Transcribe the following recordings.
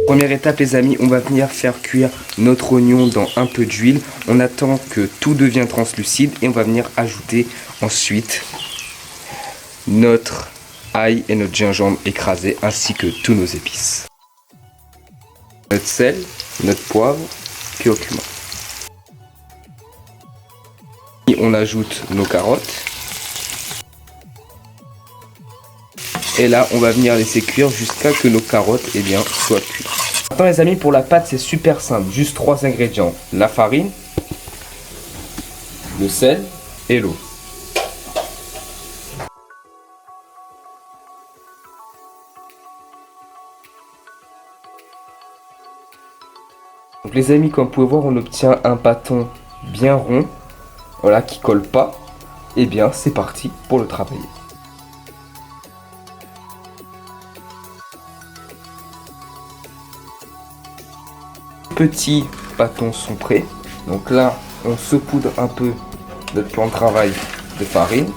Première étape les amis, on va venir faire cuire notre oignon dans un peu d'huile. On attend que tout devienne translucide et on va venir ajouter ensuite notre ail et notre gingembre écrasé ainsi que tous nos épices. Notre sel, notre poivre, curcuma. Et on ajoute nos carottes. Et là, on va venir laisser cuire jusqu'à ce que nos carottes soient cuites. Maintenant les amis, pour la pâte, c'est super simple. Juste 3 ingrédients. La farine, le sel et l'eau. Donc les amis, comme vous pouvez voir, on obtient un bâton bien rond, voilà, qui colle pas. Et bien, c'est parti pour le travailler. Petits bâtons sont prêts. Donc là, on saupoudre un peu notre plan de travail de farine,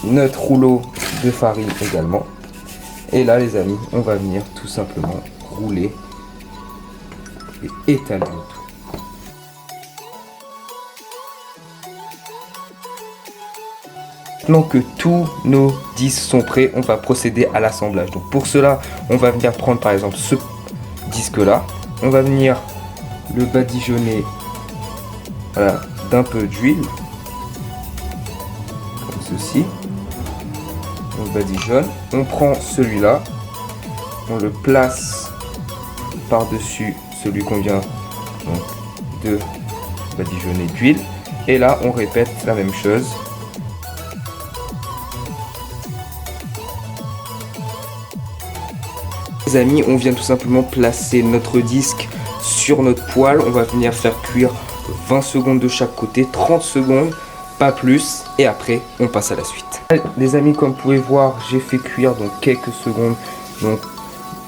notre rouleau de farine également. Et là, les amis, on va venir tout simplement rouler et étaler le tout. Maintenant que tous nos disques sont prêts, on va procéder à l'assemblage. Donc pour cela, on va venir prendre par exemple ce disque là. On va venir le badigeonner, voilà, d'un peu d'huile, comme ceci. On le badigeonne. On prend celui-là, on le place par-dessus celui qu'on vient de badigeonner d'huile. Et là, on répète la même chose. Les amis, on vient tout simplement placer notre disque sur notre poêle. On va venir faire cuire 20 secondes de chaque côté, 30 secondes, pas plus. Et après, on passe à la suite. Les amis, comme vous pouvez voir, j'ai fait cuire donc quelques secondes. Donc,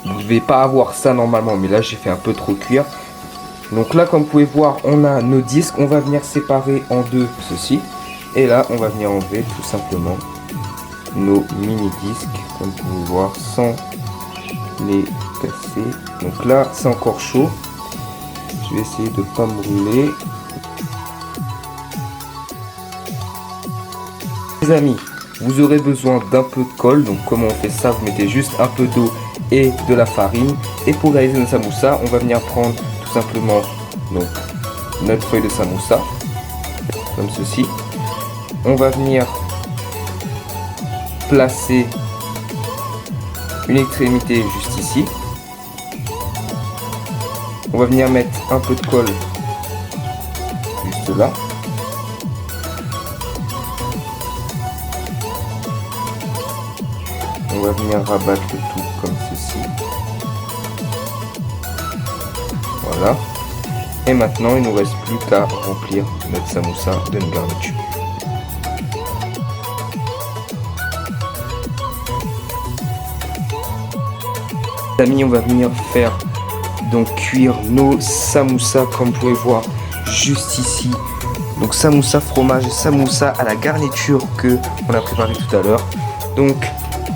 vous ne devez pas avoir ça normalement, mais là, j'ai fait un peu trop cuire. Donc là, comme vous pouvez voir, on a nos disques. On va venir séparer en deux ceci. Et là, on va venir enlever tout simplement nos mini-disques, comme vous pouvez voir, sans les casser. Donc là c'est encore chaud, je vais essayer de pas me brûler. Les amis, vous aurez besoin d'un peu de colle. Donc comment on fait ça? Vous mettez juste un peu d'eau et de la farine. Et pour réaliser notre samoussa, on va venir prendre tout simplement donc notre feuille de samoussa comme ceci. On va venir placer une extrémité juste ici. On va venir mettre un peu de colle juste là. On va venir rabattre le tout comme ceci. Voilà. Et maintenant, il ne nous reste plus qu'à remplir notre samoussa de nos garnitures. Amis, on va venir faire donc cuire nos samoussas comme vous pouvez voir juste ici. Donc samoussa fromage et samoussa à la garniture que on a préparé tout à l'heure. Donc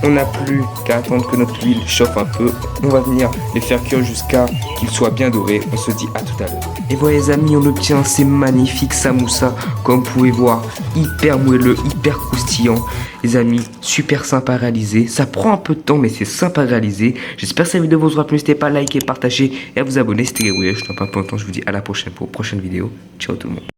on n'a plus qu'à attendre que notre huile chauffe un peu. On va venir les faire cuire jusqu'à qu'ils soient bien dorés. On se dit à tout à l'heure. Et voilà les amis, on obtient ces magnifiques samoussas comme vous pouvez voir, hyper moelleux, hyper croustillant. Les amis, super sympa à réaliser. Ça prend un peu de temps mais c'est sympa à réaliser. J'espère que cette vidéo vous aura plu. N'hésitez pas à liker, partager et à vous abonner. C'était Gabriel, je ne pas plus longtemps. Je vous dis à la prochaine pour une prochaine vidéo. Ciao tout le monde.